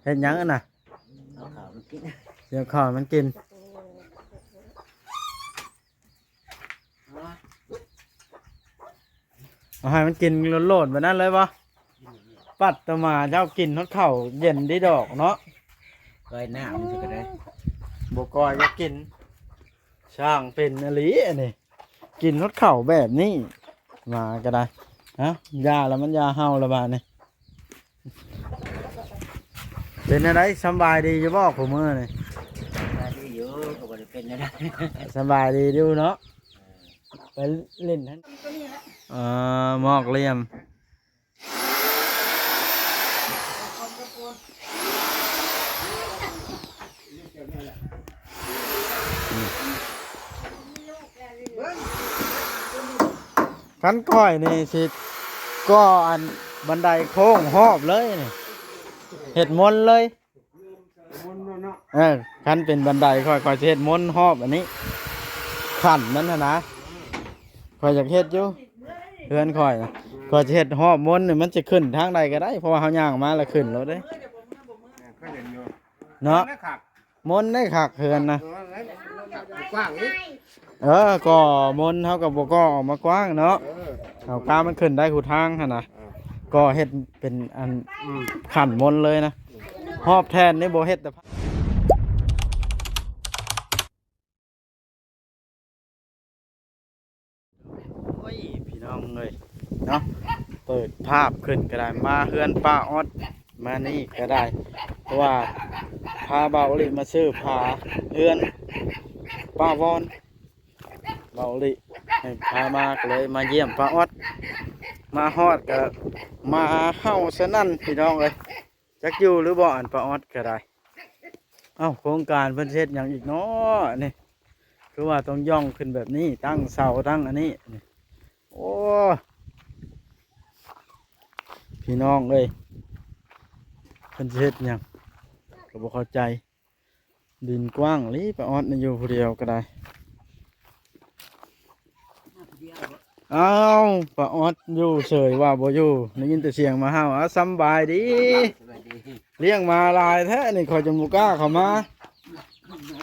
เห็นยังอ่ะน่ะเอาข้าวมันกินเดี๋ยวข้าวมันกินเอาให้มันกินโลดๆแบบนั้นเลยวะปัดตมาเจ้ากินทอดข้าวเย็นได้ดอกเนาะก้อยหน้ามันจะก็ได้บกอยก็กินช่างเป็นอลีอันนี้กินทอดข้าวแบบนี้มาก็ได้ฮะยาแล้วมันยาเฮาละบาดนี่เป็นอะไรสบายดีจะบอกผมเมื่อนี่ดีอยู่ก็บ่ได้เป็นอะไร สบายดีดูเนาะไปเล่นทั้งหมอกเหลี่ยมขันก้อยนี่สิก็อันบันไดโค้งหอบเลยนี่เห็ดมนเลยขันเป็นบันไดค่อยๆเห็ดมนหอบอันนี้ขันนั้นนะค่อยจะเห็ดอยู่เพื่อนค่อยนะค่อยจะเห็ดหอบมนนี่มันจะขึ้นทางใดก็ได้เพราะว่าเขาย่างมาแล้วขึ้นรถได้เนาะมนได้ขักเพื่อนนะกว้างนิดก็มนเท่ากับโบก็ออกมากว้างเนาะเอากามันขึ้นได้หูทางนะก็เห็ดเป็นอันขันมนเลยนะหอบแทนนี่โบเห็ดแต่โอ้ยพี่น้องเลยเนาะเปิดภาพขึ้นก็ได้มาเฮือนป้าออดมานี่ก็ได้เพราะว่าพาเบาลิมาซื้อพาเฮือนป้าวอนเบาลิให้พามาก็เลยมาเยี่ยมป้าออดมาฮอดก็มาเข้าสนั่นพี่น้องเลยจักอยู่หรือบ่อันป้าออดก็ได้เอ้าโครงการเพิ่นเฮ็ดอย่างอีกเนาะนี่คือว่าต้องย่องขึ้นแบบนี้ตั้งเสาตั้งอันนี้โอ้พี่น้องเลยเพิ่นเฮ็ดอย่างก็บ่เข้าใจดินกว้างลิป้าออดนี่อยู่ผู้เดียวก็ได้อ้าวป้าออดอยู่เฉยว่าบ่อยู่ได้ยินแต่เสียงมาห้าวสำบายดีเลี้ยงมาลายแท้นี่คอยจมูกล้าเข้ามา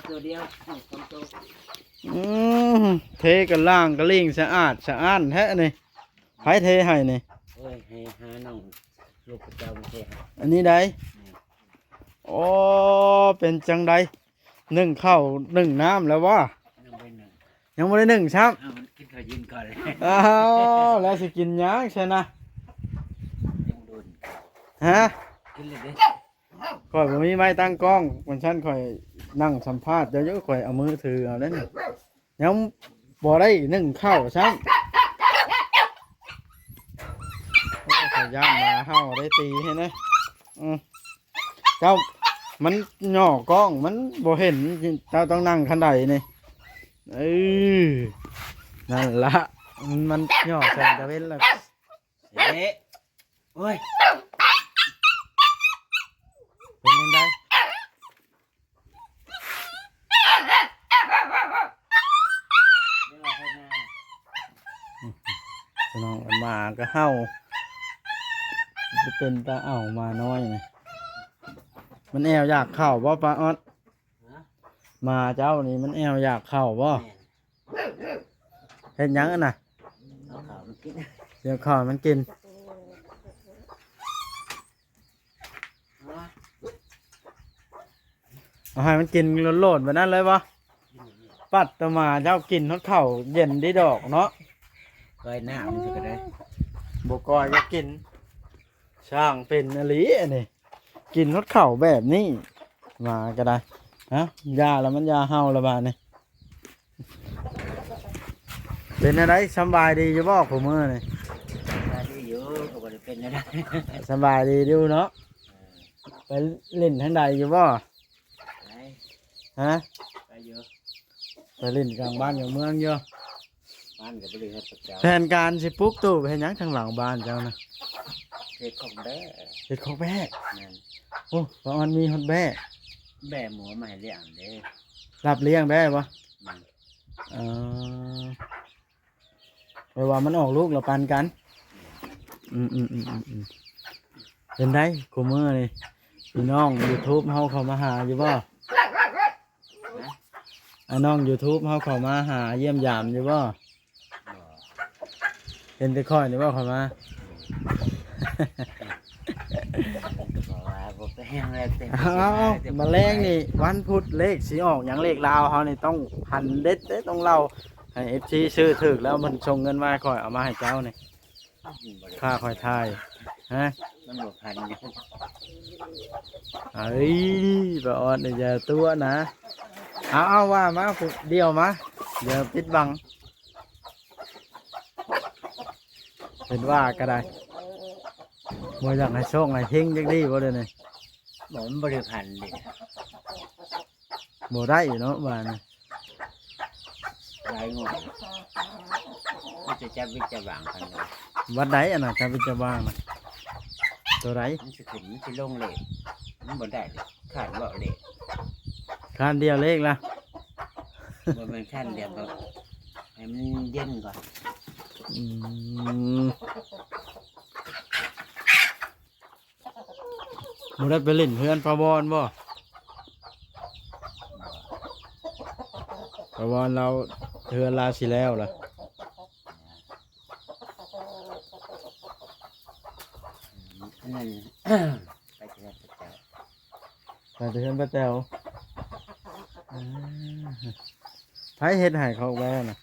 ตัวเดียวเทกันล่างก็ลิ่งสะอาดสะอ้านแท้นี่ไผเทให้นี่โอ้ยให้หาน้องลูกเจ้าเทให้อันนี้ได้โอ้เป็นจังใดนึ่งข้าวนึ่งน้ำแล้ววะยังไม่ได้นึ่งครับมันกินข้าวยินก่อนเลยอ้าวแล้วสิกินยังใช่นะฮะกินเลยดิข่อยผมมีไม้ตั้งกล้องวันชั้นข่อยนั่งสัมภาษณ์เดี๋ยวข่อยเอามือถือเอาเล่นยังบ่ได้นึ่งข้าวซ้ำข่อยย่างมาเฮาได้ตีให้นะเจ้ามันหย่อกล้องมันบ่เห็นเจ้าต้องนั่งขันใดนี่นั่นละมันหย่อใส่ตะเวนแล้วโอ้ยเป็นยังไงน้องมาก็เห่าจะเป็นตาเอ่ามาน้อยไงมันแอวอยากเข้าบ่ป้าออดมาเจ้านี่มันแอวอยากเข้าบ่เห็นยังอ่ะน่ะเอาข้าวมันกินเดี๋ยวข้าวมันกินเอาให้มันกินโลดๆแบบนั้นเลยวะปัดตมาเจ้ากินทอดข้าวเย็นได้ดอกเนาะก้อยหน้ามันจะก็ได้บกอยก็กินช่างเป็นอลีอันนี้กินทอดข้าวแบบนี้มาก็ได้ฮะยาแล้วมันยาเฮาละบาดนี่เป็นอะไรสบายดีจะบอกผมเมื่อนี่ดีอยู่ก็บ่ได้เป็นอะไรสบายดีดูเนาะไปเล่นทั้งใดอยู่บ่ฮะไปเยอะไปเล่นกลางบ้านกลางเมืองเยอะบ้านกับบริษัทประจำแผนการสิปุ๊กตู้ไปเห็นยังทางหลังบ้านเจ้านะเฮ็ดของแบ่เห็ดของแบ่นั่นโอ้ป้าออนมีฮอดแบ่แบ่หมูใหม่เลี้ยงเด้รับเลี้ยงแบ่ปะแปลว่ามันออกลูกเราปันกันเป็นได้กูมือนี่ พี่น้อง YouTube เฮาเข้ามาหาอยู่บ่ไอ้น้อง YouTube เฮาเข้ามาหาเยี่ยมยามอยู่บ่เห็นแต่ค่อยนี่บ่เข้ามา บอกว่าบ่ไปแห้งแล้วเต็ม เอามาแรงนี่วันพุธเลขสิออกหยังเลขลาวเฮานี่ต้องหันเด็ดเด้ต้องเล่าให้ FC ซื้อถึกแล้วมันส่งเงินมาให้ค่อยเอามาให้เจ้านี่ค่าค่อยทายฮะ มันบ่พันอยู่ เอ้ยบ่ออดอย่าตัวนะเอาว่ามาเดียวมาเดี๋ยวปิดบังเป็นว่าก็ได้บ่อยากให้โชคให้เฮงจังดีบ่เด้อนี่ บอกมันบ่ได้พันดิ บ่ได้อยู่เนาะว่านี่ หลายงวดมันจะจับวิจารณ์กันเลย วัดใดอันน่ะจะเป็นจะบ้างนะตัวไร มันสิขึ้นมันสิลงเลยมันบ่ได้เลยขาดบ่เลย คันเดียวเลขละ บ่แม่นขั้นเดียวก็ให้มันเย็นก่อน อืมบ่ได้ไปเล่นเพื่อนปะบอลบ่ปะบอลเราเทือนลาสิแล้วล่ะ อันนั้น ไปเจอพระเจ้า ไปเทือนป้าแตวอ่าไผเฮ็ดให้เขาไว้น่ะ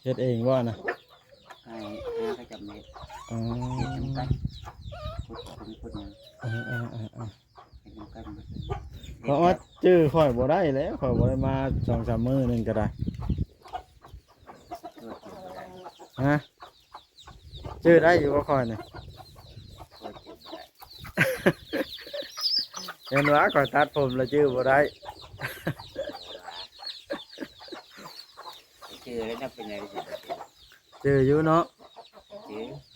เฮ็ดเองบ่น่ะ ให้เขาจับเม็ด อ๋อ เฮ็ดน้ำกันพุดนึง เออ เฮ็ดน้ำกันหมดเลย เพราะว่าจื้อข่อยบ่ได้แล้วข่อยบ่ได้มา 2-3 มื้อหนึงก็ได้ ตัวเจ็บบ่ได้ ฮะจื้อได้อยู่บ่ข่อยนี่ ตัวเจ็บบ่ได้ เห็นว่าข่อยตัดผมแล้วจื้อบ่ได้ เจอแล้วน่าเป็นไงสิ จื้ออยู่เนาะ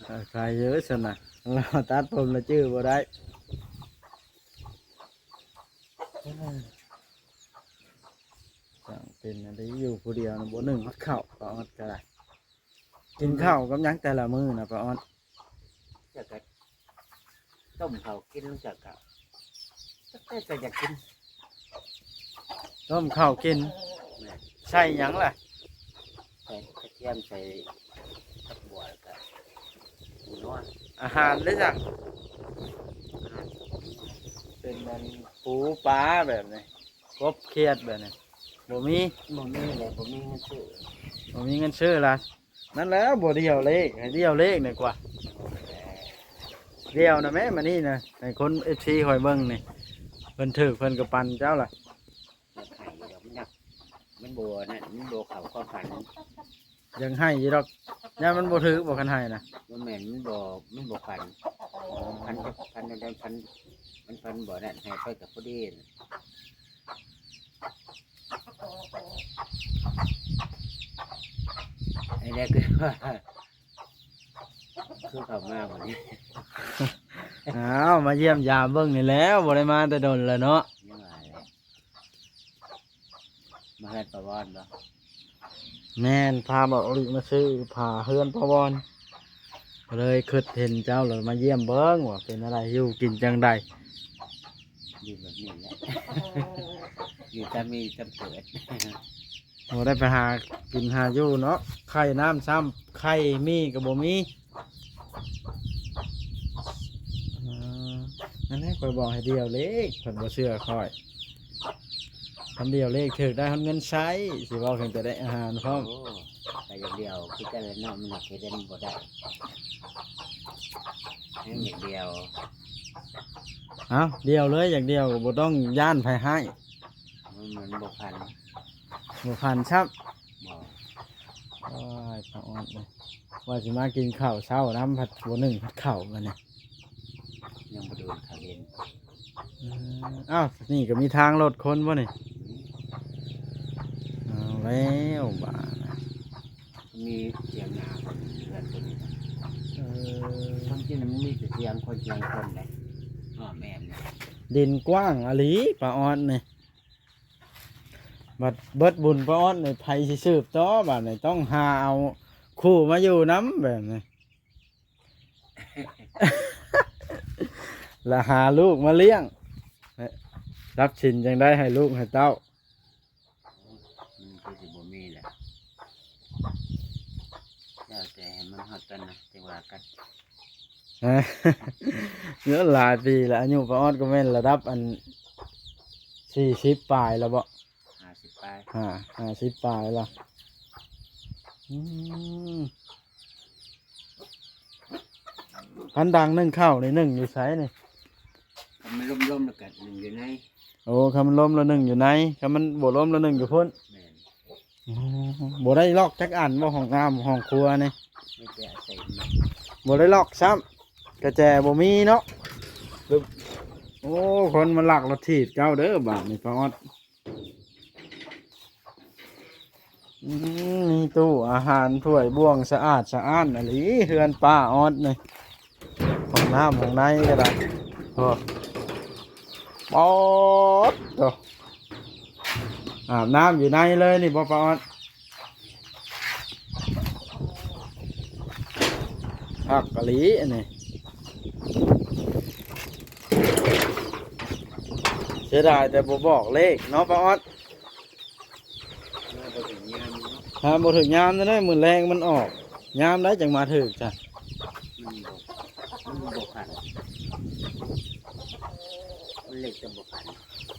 เจอ ใครเยอะสินะเราตัดผมแล้วจื้อบ่ได้สั่งเป็นอะไรอยู่ผู้เดียวนะบ่หนึ่งมัดข้าวปลาออดก็ได้กินข้าวกับหยังแต่ละมื้อนะปลาออด จะก็ต้มเขากินจะก็แต่ก็อยากกิน ต้มข้าวกิน แม่ ใส่หยังล่ะ ใส่กระเทียมใส่ผักบัวแล้วก็หมูน้อย อาหารเลยจ้ะเป็นมันปูปลาแบบนี้กบเขียดแบบนี้บ่มี บ่มีเลยบ่มีเงินซื้อ บ่มีเงินซื้อละนั่นแหล้วบ่เดียวเลขให้เดียวเลขนี่กว่า เดียวนะแม่มานี่นะให้คน FC คอยเบิ่งนี่เพิ่นถือเพิ่นก็ปั่นเจ้าล่ะ อยากให้เดี๋ยวมันหนักมันบัวนั่นมันบัวเขาความฝัน ยังให้อยู่ดอกย่ามันบ่ถือบ่คันให้นะ มันเหม็นมันบัวฝันพันได้พันมันพันบัวนั่นให้ไปกับพอดีน่ะไอ้แรกคือว่าคือเขามาวันนี้ อ้าวมาเยี่ยมยามเบิ่งนี่แหล้วบ่ได้มาแต่ดนแล้วเนาะ ยังไงเลยมาเฮ็ดประวอนบ่ แม่นพาบอกลิมาซื้อผ้าเฮือนพะวอนก็เลยคิดเห็นเจ้าเลยมาเยี่ยมเบิ่งว่าเป็นอะไรอยู่กินจังใด อยู่แบบนี้แหละ อยู่จะมีจำเกิด บ่ได้ไปหากินหาอยู่เนาะไข่น้ำซ้ำไข่มีก็บ่มีอ่านั่นแหละข่อยบอกให้เดียวเลขเพิ่นบ่เชื่อข่อยคำเดียวเลขถึกได้เงินใช้สิเว้าเพิ่นจะได้อาหารพร้อม โอ้แต่อย่างเดียวคือแต่ละนอกมันหนักเด่นบ่ได้แค่อย่างเดียว เอาเดียวเลยอย่างเดียวบ่ต้องย่านไผให้ มันเหมือนบ่พัน บ่พันซับ บ่ โอ้ยพระออดเลยว่าสิมากินข้าวเช้าน้ำผัดบัวหนึ่งผัดข้าวมันเนี่ย ยังบ่โดนเขาเห็น อ้าวนี่ก็มีทางรถคนบ่นี่เอาแล้วบ้านะ มีเสียงหนาคนเลือดตัวนี้ เออ ทั้งที่มันมีแต่เสียงคนเสียงคนเลยอ้อแม่นนะ ดินกว้างอะลีปลาออดนี่บัดเบิดบุญปลาออดในไผสิสืบต่อบัดนี่ต้องหาเอาคู่มาอยู่น้ำแบบนี้ แล้วหาลูกมาเลี้ยง รับสินจังได้ให้ลูกให้เต้า มันคือสิบ่มีแหละแล้วแต่ให้มันฮอดกันนะจังว่ากัน ฮะ เยอะหลายปีแล้วอายุป้าออดก็แม่นระดับอัน40ปลายแล้วบ่ 50ปลาย 50ปลายแล้วอืมพันดังนึ่งข้าวนี่นึ่งอยู่ไสนี่ ถ้ามันล่มๆแล้วก็หนึ่งอยู่ใน โอ้คำมันล้มแล้วนึ่งอยู่ไหนคำมันบ่ล้มแล้วนึ่งอยู่พุ่น แม่น อ๋อบ่ได้ลอกจักอันบ่ห้องน้ำห้องครัวนี่ ไม่แต่อาศัยมัน บ่ได้ลอกซ้ำกระแจบ่มีเนาะปึ๊บโอ้คนมันลักรถถีบเจ้าเด้อบาดนี่ป้าออดมีตู้อาหารถ้วยบ่วงสะอาดสะอ้านอะไรเฮือนป้าออดนี่ห้องน้ำห้องในก็ได้โอ้ปอดโตอาบน้ำอยู่ในเลยนี่บ่ป้าออดผักกะหลีอันนี้เสียดายแต่บ่บอกเลขเนาะป้าออด มาบ่ถึงยามเนาะ ถ้าบ่ถึงยามนั่นได้มื้อแรงมันออกยามได้จังมาถึกจ้ะ มันบ่ขันมันเล็กแต่บ่ขัน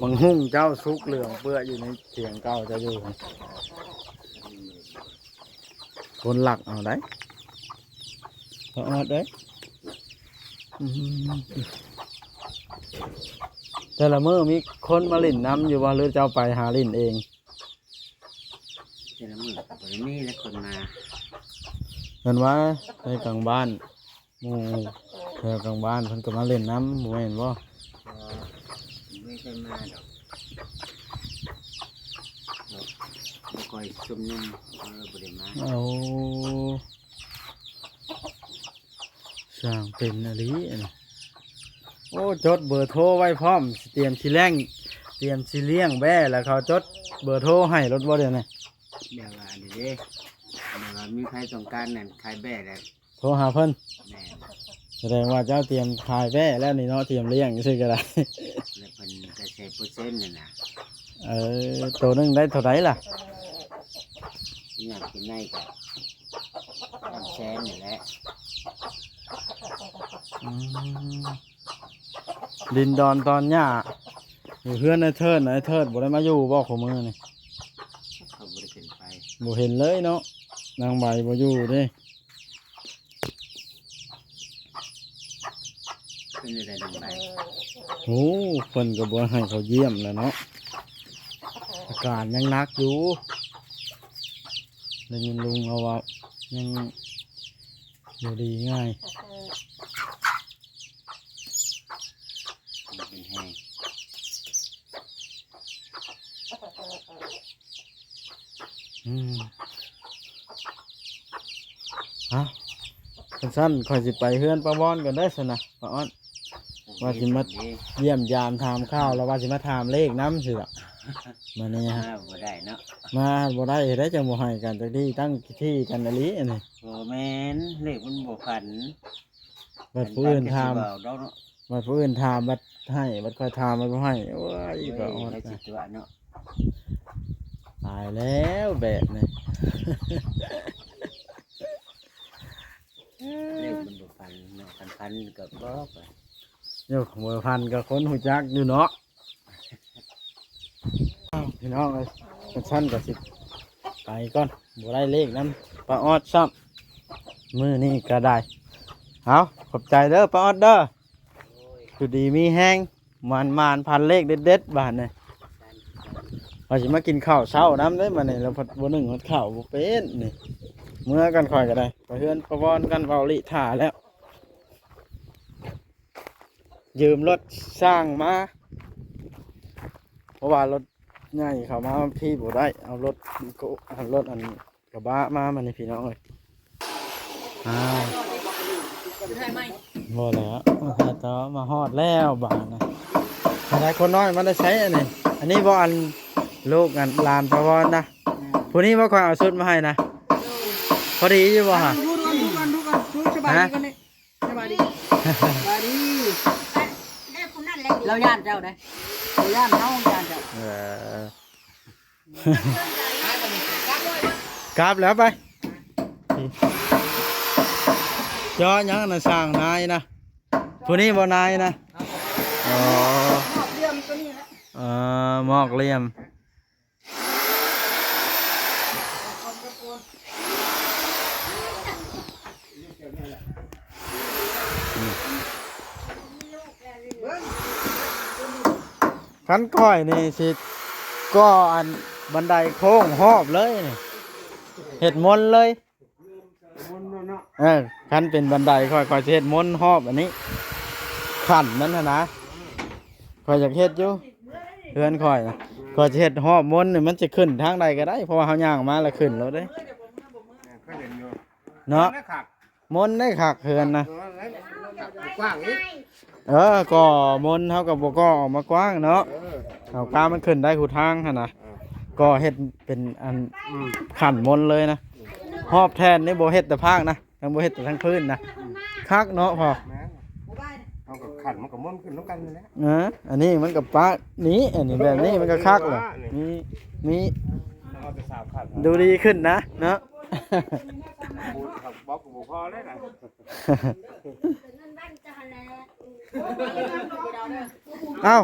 บางหุ่งเจ้าซุกเหลืองเปื้ออยู่ในเถียงเก่าจะอยู่คนหลักเอาได้ป้าออดเด้ยอืมแต่ละมื้อมีคนมาเล่นน้ำอยู่ว่าหรือเจ้าไปหาเล่นเอง แต่ละมื้อก็บ่ได้มีแล้วคนมา เห็นว่าไปกลางบ้านหมู่แถวกลางบ้านเพิ่นก็มาเล่นน้ำบ่เห็นบ่ ก็ไม่เคยมาดอกบ่ค่อยชุมนุมก็เลยบ่ได้มา เอาสร้างเป็นอะไรอันนี้โอ้จดเบอร์โทรไว้พร้อมเตรียมสิเลี้ยงแบ่แล้วเขาจดเบอร์โทรให้รถบ่เดี๋ยวนี้ เดี๋ยวว่าอันนี้เด้เดี๋ยวว่ามีใครต้องการนั่นขายแบ่แล้ว โทรหาเพิ่น แม่น แสดงว่าเจ้าเตรียมขายแบ่แล้วนี่เนาะเตรียมเลี้ยงซื่อก็ได้ แล้วเพิ่นก็ใช้เปอร์เซ็นต์นั่นน่ะ ตัวหนึงได้เท่าไหร่ล่ะ อยากกินได้ก็แสนนี่แหละ อืมดินดอนตอนหญ้าอยู่เพื่อนไอ้เทิดบ่ได้มาอยู่บ่ของมือนี่ เขาบ่ได้ขึ้นไป บ่เห็นเลยเนาะนางใบบ่อยู่เด้ ขึ้นได้ดังไป โอ้เพิ่นก็บ่ให้เขาเยี่ยมแล้วเนาะอาการยังหนักอยู่ได้ยินลุงเอาว่ายังอยู่ดีง่าย มันเป็นแห้ง อืมฮะสั้นๆค่อยสิไปเฮือนป้าบอนกันได้ซะนะป้าอ้อน ว่าสิมา เยี่ยมยามถามข้าวแล้วว่าสิมาถามเลขน้ำสิล่ะมาเนี่ยฮะ บ่ได้เนาะ มาบ่ได้ได้จังบ่ให้กันจักที่ตั้งที่กันอลีอันนี้ บ่แม่นเลขมันบ่พัน บัดผู้อื่นถาม เว้ดอกเนาะ บัดผู้อื่นถามบัดให้บัดค่อยถามบัดบ่ให้โอ้ยป้าอ้อน ได้สิตัวเนาะ ตายแล้วแบบนี้ เลขมันบ่พันเนาะพันก็บ่ไป โยกมือพันกับคนหูจักอยู่เนาะอ้าวพี่น้องเลยชั้นกับสิไปก่อนบ่ได้เลขนั้นป้าออดซ้ำมือนี่ก็ได้เอาขอบใจเด้อป้าออดเด้อคือดีมีแห้งมันพันเลขเด็ดๆบาทเนี่ยเราจะมากินข้าวเช้าน้ำได้มาเนี่ยเราผัดบัวหนึ่งผัดข้าวบ่เป็นนี่เมื่อกันคอยก็ได้ไปเพื่อนประวอนกันเบาลิถ่าแล้ว ยืมรถสร้างมาเพราะว่ารถใหญ่เขามาพี่บ่ได้เอารถอันกระบะมามันนี่พี่น้องเลยบ่แล้วมาต่อมาฮอดแล้วบ้านนะอะไรคนน้อยมันได้ใช้อันนี้บ่อันลูกอันลานประวอนนะผู้นี้บ่ค่อยเอาชุดมาให้นะพอดีอยู่บ่ฮะ ดูสบายดีกันนี่สบายดีสบายดีเราญาติเจ้าได้ ย่านน้องย่านจ้ะ กราบแล้วไปย่อยังน่ะสร้างนายนะผู้นี้บ่นายนะอ๋อ ชอบเยี่ยมตัวนี้นะ หมอกเหลี่ยมขันก้อยนี่สิก็อันบันไดโค้งหอบเลยนี่เห็ดมนต์เลยขันเป็นบันไดค่อยๆสิเห็ดมนต์หอบอันนี้ขันนั้นนะค่อยอยากเห็ดอยู่เพื่อนค่อยนะค่อยจะเห็ดหอบมนต์นี่มันจะขึ้นทางใดก็ได้เพราะว่าเขาย่างมาแล้วขึ้นแล้วเด้เนาะมนต์ได้ขักเฮือนนะ กว้างอีก ก็มนต์เขากับก็ออกมากว้างเนาะเอากามันขึ้นได้หูทางหั่นนะก็เฮ็ดเป็นอันขันมนต์เลยนะหอบแทนนี่บ่เฮ็ดแต่ภาคนะทั้งบ่เฮ็ดแต่ทั้งพื้นนะคักเนาะพอ เอากับขันมันกับม้วนขึ้นน้ำกันนั่นแหละ อันนี้มันกับป้านี้อันนี้แบบนี้มันก็คักเลยมี เอาไปสามขัน ดูดีขึ้นนะเนาะ บอกกูพอเลยนะ เอ้า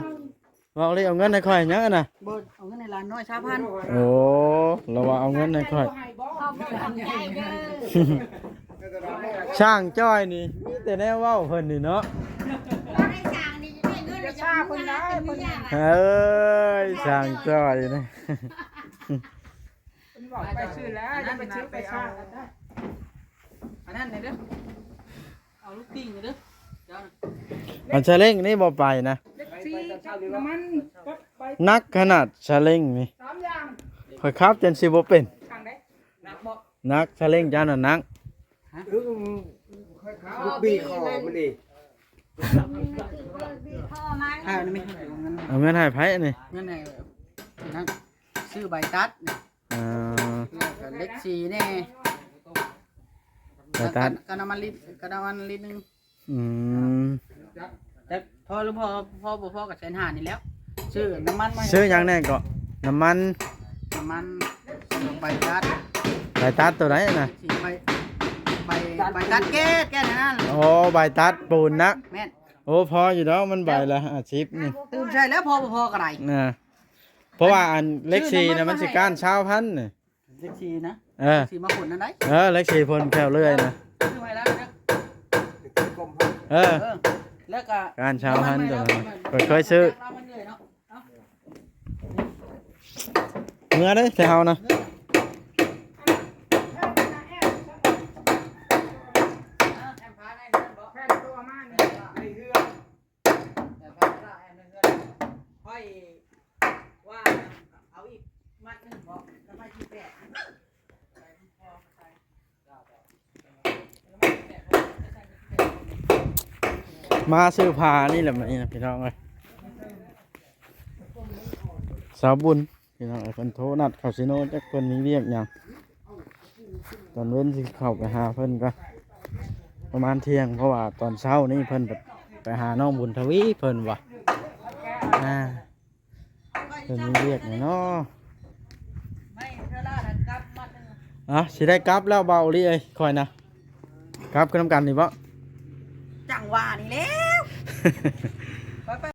บอกเลยเอาเงินให้ค่อยยังอะนะ เบิดเอาเงินในร้านน้อย3,000 โอ้เราว่าเอาเงินให้ค่อยช่างจ้อยนี่มีแต่แนวเว้าเพิ่นนี่เนาะ จะชาเพิ่นได้เพิ่น เอ้ยช่างจ้อยนี่ บอกไปซื้อแล้วจะไปซื้อไปชาอันนั้นเด้อเอาลูกติ้งเด้อเจ้า มันชาเล้งนี่บ่ไปนะ เล็กซี่น้ำมันกับใบ นักขนาดชาเล้งนี่ 3อย่าง ข่อยครับจนสิบ่เป็น ทางใดนักบ่ นักชาเล้งจ้าน่ะนัก ลูกบีคอมันดิ อ่านี่มั้ยเงิน เอาเงินให้ไผนี่ เงินไหนนั่นซื้อใบตัดนี่ อ่า แล้วก็เล็กซี่แน่ ไปตัด กระน้ำมันลิตรนึง อืม แต่พอหรือพอบ่พอกับแสนห้านี่แล้วซื้อน้ำมันมา ซื้อหยังแน่ก็น้ำมัน น้ำมันใบตัด ใบตัดตัวไหนน่ะ สี่ใบตัดแก้นั่น โอ้ใบตัดปูนนะ แม่น โอ้พออยู่แล้วมันใบละ50นี่ ตื่นใช่แล้วพอบ่พอกับไร นะเพราะว่าอันเล็กซีนะมันสิก้านชาวพันธุ์นี่ เล็กซี่นะ เออ สีมาขนนั่นได้ เล็กซีพ่นแก้วเลื่อยนะ ซื้อไว้แล้วนะ เออ แล้วก็ การชาวพันธุ์ตัวนั้นเคยซื้อเมื่อได้แต่เฮานะ ว่าเอาอีกมัดนึงบอกทำไมที่แปด มาซื้อผ้านี่แหละมันนี่นะพี่น้องเอ้ยสาวบุญพี่น้องเอ้ยเพิ่นโทรนัดเข้าซิโนจักเพิ่นมีเรียกหยังตอนเว้นสิเข้าไปหาเพิ่นก็ประมาณเที่ยงเพราะว่าตอนเช้านี่เพิ่นไปหาน้องบุญทวีเพิ่นว่ะเพิ่นมีเรียกหยังเนาะ ไม่เธอล่าดันกลับมัดนึง สิได้กลับแล้วเบาลี่เอ้ยคอยนะกลับกันนำกันนี่บ่ จังหวะนี่แล้ว